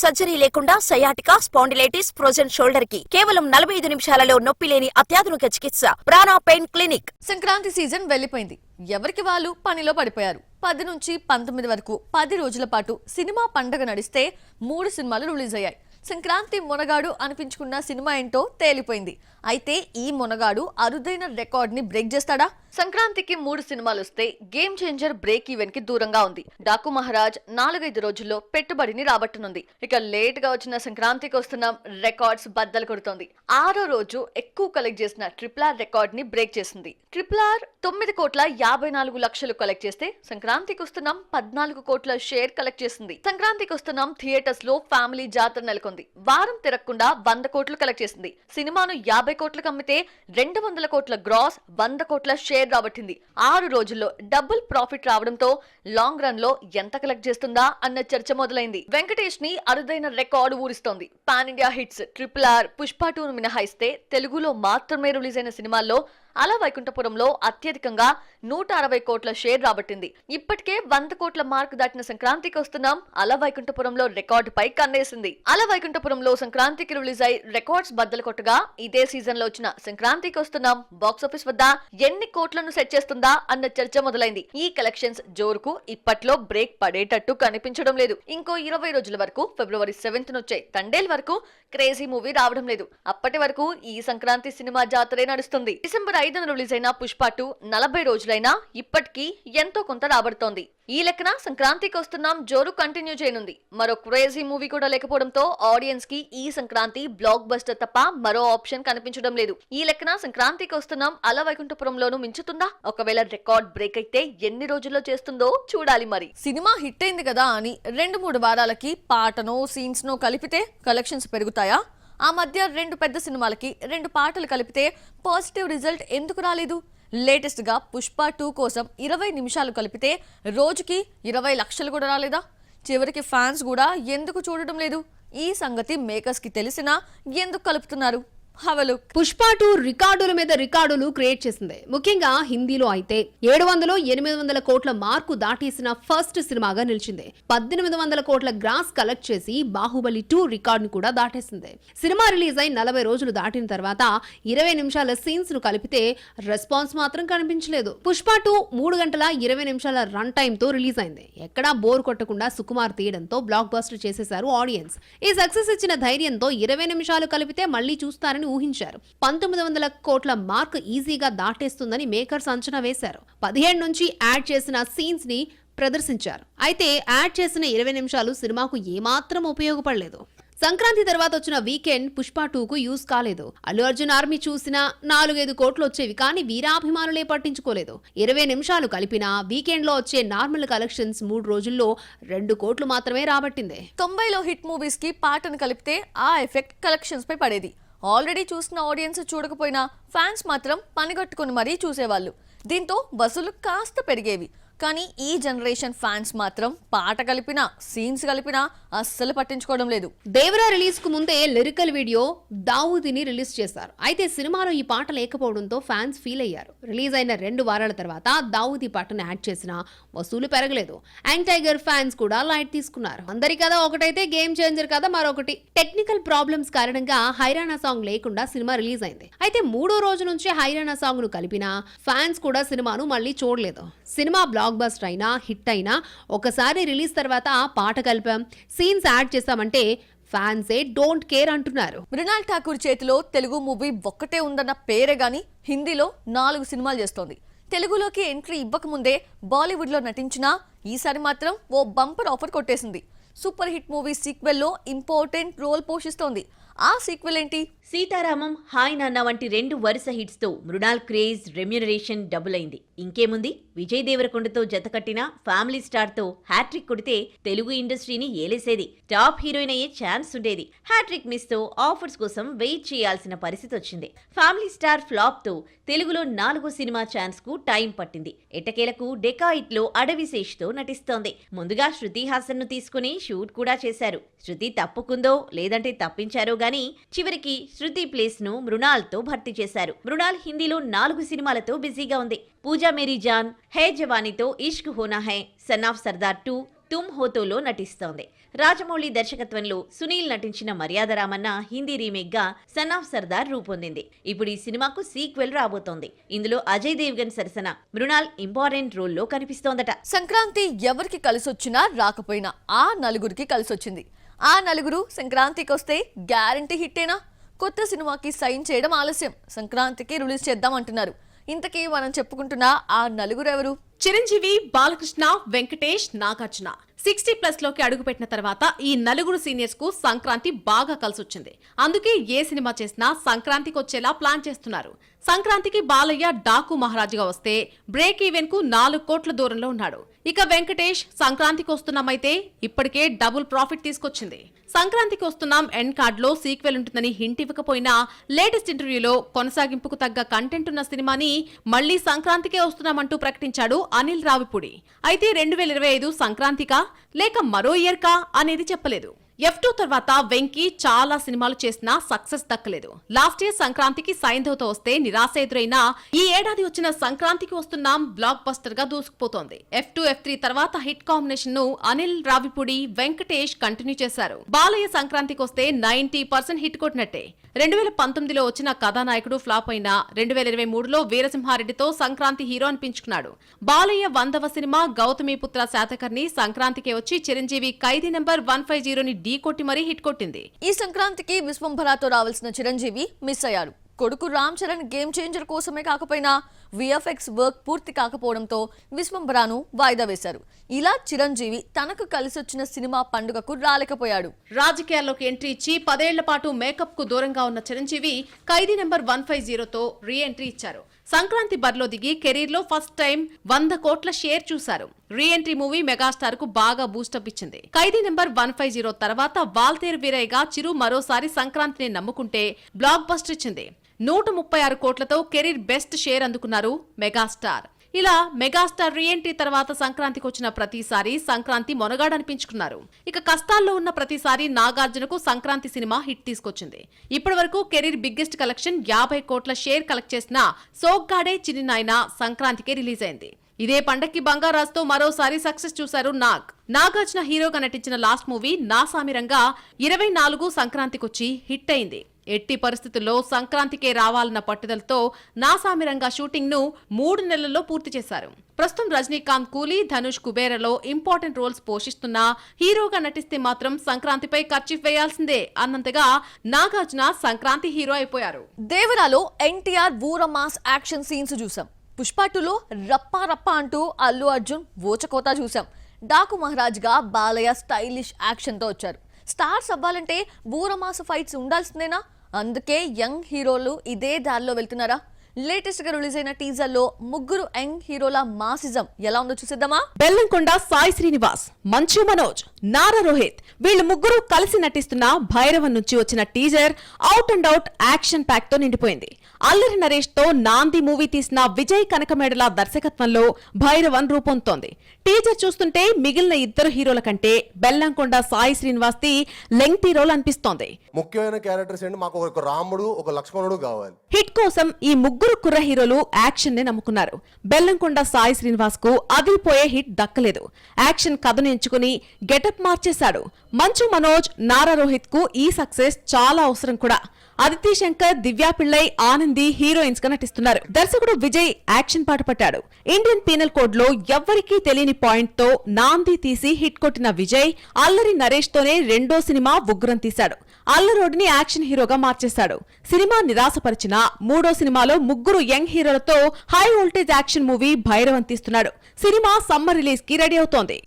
Surgery లేకుండా sciatica, spondylitis, frozen shoulder కి కేవలం 45 నిమిషాలలో నొప్పి లేని అత్యాధునిక చికిత్స ప్రాణ పెయిన్ క్లినిక్. సంక్రాంతి సీజన్ వెళ్లిపోయింది. ఎవరికి వాళ్ళు పనిలో పడిపోయారు. 10 నుంచి 19 వరకు 10 రోజుల పాటు సినిమా పండగ నడిస్తే 3 సినిమాలు రిలీజ్ అయ్యాయి. సంక్రాంతి మొనగాడు అనిపించుకున్న సినిమా ఏంటో తేలిపోయింది. అయితే ఈ మొనగాడు అరుదైన రికార్డ్ ని బ్రేక్ చేస్తాడా? సంక్రాంతికి 3 సినిమాలు వస్తే గేమ్ చేంజర్ బ్రేక్ ఈవెన్ కి దూరంగా ఉంది. డాకు మహారాజ్ 4-5 రోజుల్లో పెట్టుబడిని రాబట్టనుంది. ఇక లేట్ గా వచ్చిన సంక్రాంతికి వస్తున్న రికార్డ్స్ బద్దలు కొడుతోంది. 6వ రోజు ఎక్కువ కలెక్ట్ చేసిన RRR రికార్డ్ ని బ్రేక్ చేసింది. RRR 9,54,00,000 కలెక్ట్ చేస్తే సంక్రాంతికి వస్తున్నాం 14 కోట్ల షేర్ కలెక్ట్ చేసింది. సంక్రాంతికి వస్తున్నాం థియేటర్స్ లో ఫ్యామిలీ జాతర నెలకొంది. వారం తిరగకుండా 100 కోట్లు కలెక్ట్ చేసింది. సినిమాను 50 కోట్లకు అమ్మితే 200 కోట్ల గ్రాస్, 100 కోట్ల షేర్ రాబట్టింది. 6 రోజుల్లో డబుల్ ప్రాఫిట్ రావడంతో లాంగ్ రన్ లో ఎంత కలెక్ట్ చేస్తుందా అన్న చర్చ మొదలైంది. వెంకటేష్ ని అరుదైన రికార్డు ఊరిస్తోంది. Pan India hits RRR, Pushpa 2 మినహాయిస్తే తెలుగులో మాత్రమే రిలీజ్ అయిన సినిమాల్లో అల వైకుంఠపురంలో అత్యధికంగా 160 కోట్ల షేర్ రాబట్టింది. ఇప్పటికే 100 కోట్ల మార్క్ దాటిన సంక్రాంతికి వస్తున్నాం అల వైకుంఠపురంలో రికార్డు పై కన్నేసింది. అల వైకుంఠపురంలో సంక్రాంతికి రిలీజ్ అయి రికార్డ్స్ బద్దలు కొట్టగా ఇదే సీజన్ లో వచ్చిన సంక్రాంతికి వస్తున్నాం బాక్సాఫీస్ వద్ద ఎన్ని కోట్లను సెట్ చేస్తుందా అన్న చర్చ మొదలైంది. ఈ కలెక్షన్స్ జోరుకు ఇప్పట్లో బ్రేక్ పడేటట్టు కనిపించడం లేదు. ఇంకో 20 రోజుల వరకు ఫిబ్రవరి 7th వచ్చే తండేల్ వరకు క్రేజీ మూవీ రావడం లేదు. అప్పటి వరకు ఈ సంక్రాంతి సినిమా జాతరే నడుస్తుంది. డిసెంబర్ 5న రిలీజ్ అయిన పుష్ప 2 40 రోజులైనా ఇప్పటికీ ఎంతో కొంత రాబడుతోంది. ఈ లెక్కన సంక్రాంతికి వస్తున్నాం జోరు కంటిన్యూ చేయనుంది. మరో క్రేజీ మూవీ కూడా లేకపోవడంతో ఆడియన్స్ కి ఈ సంక్రాంతి బ్లాక్ బస్టర్ తప్ప మరో ఆప్షన్ కనిపించడం లేదు. ఈ లెక్కన సంక్రాంతికి వస్తున్నాం అల వైకుంఠపురంలోనూ మించుతుందా? ఒకవేళ రికార్డ్ బ్రేక్ అయితే ఎన్ని రోజుల్లో చేస్తుందో చూడాలి. మరి సినిమా హిట్ అయింది కదా అని 2-3 వారాలకి పాటనో సీన్స్ నో కలిపితే కలెక్షన్స్ పెరుగుతాయా? ఆ మధ్య 2 పెద్ద సినిమాలకి 2 పాటలు కలిపితే పాజిటివ్ రిజల్ట్ ఎందుకు రాలేదు? లేటెస్ట్ గా పుష్ప 2 కోసం 20 నిమిషాలు కలిపితే రోజుకి 20 లక్షలు కూడా రాలేదా? చివరికి ఫ్యాన్స్ కూడా ఎందుకు చూడడం లేదు? ఈ సంగతి మేకర్స్ కి తెలిసినా ఎందుకు కలుపుతున్నారు? పుష్ప 2 రికార్డుల మీద రికార్డులు క్రియేట్ చేసింది. ముఖ్యంగా హిందీలో అయితే 700-800 కోట్ల మార్కు దాటేసిన ఫస్ట్ సినిమాగా నిలిచింది. 1800 కోట్ల గ్రాస్ కలెక్ట్ చేసి బాహుబలి 2 రికార్డును కూడా దాటేసింది. సినిమా రిలీజ్ అయి 40 రోజులు దాటిన తర్వాత 20 నిమిషాల సీన్స్ ను కలిపితే రెస్పాన్స్ మాత్రం కనిపించలేదు. పుష్ప 2 3 గంటల 20 నిమిషాల రన్ టైమ్ తో రిలీజ్ అయింది. ఎక్కడా బోర్ కొట్టకుండా సుకుమార్ తీయడంతో బ్లాక్ బస్టర్ చేసేశారు ఆడియన్స్. ఈ సక్సెస్ ఇచ్చిన ధైర్యంతో 20 నిమిషాలు కలిపితే మళ్లీ చూస్తారని ఊహించారు. 1900 కోట్ల మార్క్ ఈజీగా దాటేస్తుందని మేకర్స్ అంచనా వేశారు. 17 నుంచి యాడ్ చేసిన సీన్స్ ని ప్రదర్శించారు. అయితే యాడ్ చేసిన 20 నిమిషాలు సినిమాకు ఏమాత్రం ఉపయోగపడలేదు. సంక్రాంతి తర్వాత వచ్చిన వీకెండ్ పుష్ప 2కు యూజ్ కాలేదు. అల్లు అర్జున్ ఆర్మీ చూసినా 4-5 కోట్లు వచ్చేవి, కానీ వీరాభిమానులే పట్టించుకోలేదు. 20 నిమిషాలు కలిపినా వీకెండ్ లో వచ్చే నార్మల్ కలెక్షన్స్ 3 రోజుల్లో 2 కోట్లు మాత్రమే రాబట్టింది. 90లో హిట్ మూవీస్ కి పాటను కలిపితే ఆ ఎఫెక్ట్ కలెక్షన్స్ పై పడేది. ఆల్రెడీ చూసిన ఆడియన్స్ చూడకపోయినా ఫ్యాన్స్ మాత్రం పనిగట్టుకుని మరీ చూసేవాళ్ళు. దీంతో వసూలు కాస్త పెరిగేవి. కానీ ఈ జనరేషన్ ఫ్యాన్స్ మాత్రం పాట కలిపినా సీన్స్ కలిపినా అస్సలు పట్టించుకోవడం లేదు. దేవరా రిలీజ్ కు ముందే లిరికల్ వీడియో దావూదిని రిలీజ్ చేశారు. అయితే సినిమాలో ఈ పాట లేకపోవడంతో ఫ్యాన్స్ ఫీల్ అయ్యారు. రిలీజ్ అయిన 2 వారాల తర్వాత దావూది పాటను యాడ్ చేసినా వసూలు పెరగలేదు. యాంగ్ టైగర్ ఫ్యాన్స్ కూడా లైట్ తీసుకున్నారు. అందరి కదా ఒకటైతే గేమ్ చేంజర్ కదా మరొకటి. టెక్నికల్ ప్రాబ్లమ్స్ కారణంగా హైరానా సాంగ్ లేకుండా సినిమా రిలీజ్ అయింది. అయితే 3వ రోజు నుంచి హైరానా సాంగ్ ను కలిపినా ఫ్యాన్స్ కూడా సినిమాను మళ్ళీ చూడలేదు. సినిమా బ్లాక్ బస్టర్ అయినా హిట్ అయినా ఒకసారి రిలీజ్ తర్వాత పాట కలిపాం, సీన్స్ యాడ్ చేసామంటే ఫ్యాన్సే డోంట్ కేర్ అంటున్నారు. మృణాల్ ఠాకూర్ చేతిలో తెలుగు మూవీ ఒక్కటే ఉందన్న పేరే గాని హిందీలో 4 సినిమాలు చేస్తోంది. తెలుగులోకి ఎంట్రీ ఇవ్వకముందే బాలీవుడ్ లో నటించినా ఈసారి మాత్రం ఓ బంపర్ ఆఫర్ కొట్టేసింది. సూపర్ హిట్ మూవీ సీక్వెల్ లో ఇంపార్టెంట్ రోల్ పోషిస్తోంది. ఆ సీక్వెల్ ఏంటి? సీతారామం, హాయ్ నాన్న వంటి 2 వరుస హిట్స్ తో మృణాల్ క్రేజ్, రెమ్యూనరేషన్ డబుల్ అయింది. ఇంకేముంది, విజయ్ దేవరకొండతో జతకట్టిన ఫ్యామిలీ స్టార్ తో హ్యాట్రిక్ కొడితే తెలుగు ఇండస్ట్రీని ఏలేసేది. టాప్ హీరోయిన్ అయ్యే ఛాన్స్ ఉండేది. హ్యాట్రిక్ మిస్ తో ఆఫర్స్ కోసం వెయిట్ చేయాల్సిన పరిస్థితి వచ్చింది. ఫ్యామిలీ స్టార్ ఫ్లాప్ తో తెలుగులో 4వ సినిమా ఛాన్స్ కు టైం పట్టింది. ఎట్టకేలకు డెకాయిట్ లో అడవిశేష్ తో నటిస్తోంది. ముందుగా శృతి హాసన్ ను తీసుకుని షూట్ కూడా చేశారు. శృతి తప్పుకుందో లేదంటే తప్పించారో గానీ చివరికి శృతి ప్లేస్ ను మృణాల్ తో భర్తీ చేశారు. మృణాల్ హిందీలో 4 సినిమాలతో బిజీగా ఉంది. పూజా మేరీ జాన్, హే జవానీతో ఇష్క్ హోనా హై, సన్ ఆఫ్ సర్దార్ 2, తుమ్ హోతోలో నటిస్తోంది. రాజమౌళి దర్శకత్వంలో సునీల్ నటించిన మర్యాద రామన్న హిందీ రీమేక్ గా సన్ ఆఫ్ సర్దార్ రూపొందింది. ఇప్పుడు ఈ సినిమాకు సీక్వెల్ రాబోతోంది. ఇందులో అజయ్ దేవ్గన్ సరసన మృణాల్ ఇంపార్టెంట్ రోల్లో కనిపిస్తోందట. సంక్రాంతి ఎవరికి కలిసొచ్చినా రాకపోయినా ఆ నలుగురికి కలిసొచ్చింది. ఆ నలుగురు సంక్రాంతికి వస్తే గ్యారంటీ హిట్టేనా? కొత్త సినిమాకి సైన్ చేయడం ఆలస్యం, సంక్రాంతికి రిలీజ్ చేద్దాం అంటున్నారు. ఇంతకీ మనం చెప్పుకుంటున్న ఆ నలుగురు ఎవరు? చిరంజీవి, బాలకృష్ణ, వెంకటేష్, నాగార్జున 60+ లోకి అడుగుపెట్టిన తర్వాత ఈ నలుగురు సీనియర్స్ కు సంక్రాంతి బాగా కలిసొచ్చింది. అందుకే ఏ సినిమా చేసినా సంక్రాంతికి వచ్చేలా ప్లాన్ చేస్తున్నారు. సంక్రాంతికి బాలయ్య డాకు మహారాజుగా వస్తే బ్రేక్ ఈవెన్ కు 4 కోట్ల దూరంలో ఉన్నాడు. ఇక వెంకటేష్ సంక్రాంతికి వస్తున్నామైతే ఇప్పటికే డబుల్ ప్రాఫిట్ తీసుకొచ్చింది. సంక్రాంతికి వస్తున్నాం ఎండ్ కార్డ్ లో సీక్వెల్ ఉంటుందని హింట్ ఇవ్వకపోయినా లేటెస్ట్ ఇంటర్వ్యూలో కొనసాగింపుకు తగ్గ కంటెంట్ ఉన్న సినిమాని మళ్లీ సంక్రాంతికే వస్తున్నామంటూ ప్రకటించాడు అనిల్ రావిపూడి. అయితే 2025 సంక్రాంతికా లేక మరో ఇయర్ కా అనేది చెప్పలేదు. F2 తర్వాత వెంకీ చాలా సినిమాలు చేసినా సక్సెస్ దక్కలేదు. లాస్ట్ ఇయర్ సంక్రాంతికి సైంధవ్తో వస్తే నిరాశ ఎదురైనా ఈ ఏడాది వచ్చిన సంక్రాంతికి వస్తున్నాం బ్లాక్ బస్టర్ గా దూసుకుపోతోంది. F2, F3 తర్వాత హిట్ కాంబినేషన్ ను అనిల్ రావిపూడి, వెంకటేష్ కంటిన్యూ చేశారు. బాలయ్య సంక్రాంతికి వస్తే 90% హిట్ కొట్టినట్టే. 2019లో వచ్చిన కథానాయకుడు ఫ్లాప్ అయినా 2023లో వీరసింహారెడ్డితో సంక్రాంతి హీరో అనిపించుకున్నాడు. బాలయ్య 100వ సినిమా గౌతమిపుత్ర శాతకర్ణి సంక్రాంతికే వచ్చి చిరంజీవి ఖైదీ నెంబర్ 150ని ఢీ కొట్టి మరీ హిట్ కొట్టింది. ఈ సంక్రాంతికి విశ్వంభరాతో రావాల్సిన చిరంజీవి మిస్ అయ్యారు. కొడుకు రామ్ చరణ్ గేమ్ చేంజర్ కోసమే కాకపోయినా VFX వర్క్ పూర్తి కాకపోవడంతో విశ్వంభరాను వాయిదా వేశారు. ఇలా చిరంజీవి తనకు కలిసొచ్చిన సినిమా పండుగకు రాలేకపోయాడు. రాజకీయాల్లోకి ఎంట్రీ ఇచ్చి 10 ఏళ్ల పాటు మేకప్ కు దూరంగా ఉన్న చిరంజీవి ఖైదీ నెంబర్ 150తో రీ ఎంట్రీ ఇచ్చారు. సంక్రాంతి బరిలో దిగి కెరీర్ లో ఫస్ట్ టైం 100 కోట్ల షేర్ చూశారు. రీ ఎంట్రీ మూవీ మెగాస్టార్ కు బాగా బూస్టప్ ఇచ్చింది. ఖైదీ నెంబర్ 150 తర్వాత వాల్తేరు వీరయ్యగా చిరు మరోసారి సంక్రాంతిని నమ్ముకుంటే బ్లాక్ బస్టర్ ఇచ్చింది. 136 కోట్లతో కెరీర్ బెస్ట్ షేర్ అందుకున్నారు మెగాస్టార్. ఇలా మెగాస్టార్ రీ ఎంట్రీ తర్వాత సంక్రాంతికి వచ్చిన ప్రతిసారి సంక్రాంతి మొనగాడనిపించుకున్నారు. ఇక కష్టాల్లో ఉన్న ప్రతిసారి నాగార్జునకు సంక్రాంతి సినిమా హిట్ తీసుకొచ్చింది. ఇప్పటి వరకు కెరీర్ బిగ్గెస్ట్ కలెక్షన్ 50 కోట్ల షేర్ కలెక్ట్ చేసిన సోగ్గాడే చిన్ని నాయన సంక్రాంతికే రిలీజ్ అయింది. ఇదే పండక్కి బంగారాజ్తో మరోసారి సక్సెస్ చూశారు నాగార్జున హీరోగా నటించిన లాస్ట్ మూవీ నా సామిరంగా 24 సంక్రాంతికొచ్చి హిట్ అయింది. ఎట్టి పరిస్థితుల్లో సంక్రాంతికే రావాలన్న పట్టుదలతో నా సామిరంగా షూటింగ్ ను 3 నెలల్లో పూర్తి చేశారు. ప్రస్తుతం రజనీకాంత్ కూలీ, ధనుష్ కుబేరలో ఇంపార్టెంట్ రోల్స్ పోషిస్తున్నా హీరోగా నటిస్తే మాత్రం సంక్రాంతిపై ఖర్చు వేయాల్సిందే అన్నంతగా నాగార్జున సంక్రాంతి హీరో అయిపోయారు. దేవరాలో NTR ఊర మాస్ యాక్షన్ సీన్స్ చూసాం. పుష్ప 2లో రప్పా రప్పా అంటూ అల్లు అర్జున్ ఓచకోతా చూసాం. డాకు మహారాజ్ గా బాలయ్య స్టైలిష్ యాక్షన్ తో వచ్చారు. స్టార్స్ అవ్వాలంటే ఊరమాస ఫైట్స్ ఉండాల్సిందేనా? అందుకే యంగ్ హీరోలు ఇదే దారిలో వెళ్తున్నారా? లేటెస్ట్ గా రిలీజ్ అయిన టీజర్ లో ముగ్గురు యంగ్ హీరోల మాసిజం ఎలా ఉందో చూసేద్దామా? బెల్లంకొండ సాయి శ్రీనివాస్, మంచు మనోజ్, నారా రోహిత్ వీళ్ళు ముగ్గురు కలిసి నటిస్తున్న భైరవన్ నుంచి వచ్చిన teaser out and out action pack తో నిండిపోయింది. అల్లరి నరేష్ తో నాంది మూవీ తీసిన విజయ్ కనకమేడల దర్శకత్వంలో భైరవన్ రూపొందుతోంది. టీజర్ చూస్తుంటే మిగిలిన ఇద్దరు హీరోల కంటే Bellamkonda Sai Srinivas the lengthy role అనిపిస్తోంది. ముఖ్యమైన క్యారెక్టర్స్ ఏంటి, మాకు ఒక రాముడు ఒక లక్ష్మణుడు కావాలి. హిట్ కోసం ఈ ముగ్గురు కుర్ర హీరోలు యాక్షన్ ని నమ్ముకున్నారు. బెల్లంకొండ సాయి శ్రీనివాస్ కు అదిరిపోయే హిట్ దక్కలేదు. యాక్షన్ కథను ఎంచుకుని గెటప్ మార్చేశాడు. మంచు మనోజ్, నారా రోహిత్ కు ఈ సక్సెస్ చాలా అవసరం కూడా. అదితి శంకర్, దివ్యా పిళ్ళై, ఆనంది హీరోయిన్స్ గా నటిస్తున్నారు. దర్శకుడు విజయ్ యాక్షన్ పాట పట్టాడు. ఇండియన్ పీనల్ కోడ్ లో ఎవ్వరికీ తెలియని పాయింట్ తో నాంది తీసి హిట్ కొట్టిన విజయ్ అల్లరి నరేష్ తోనే రెండో సినిమా ఉగ్రం తీశాడు. అల్లరోడిని యాక్షన్ హీరోగా మార్చేశాడు. సినిమా నిరాశపరిచిన మూడో సినిమాలో ముగ్గురు యంగ్ హీరోలతో high voltage action movie Bhairavan తీస్తున్నాడు. సినిమా సమ్మర్ రిలీజ్ కి రెడీ అవుతోంది.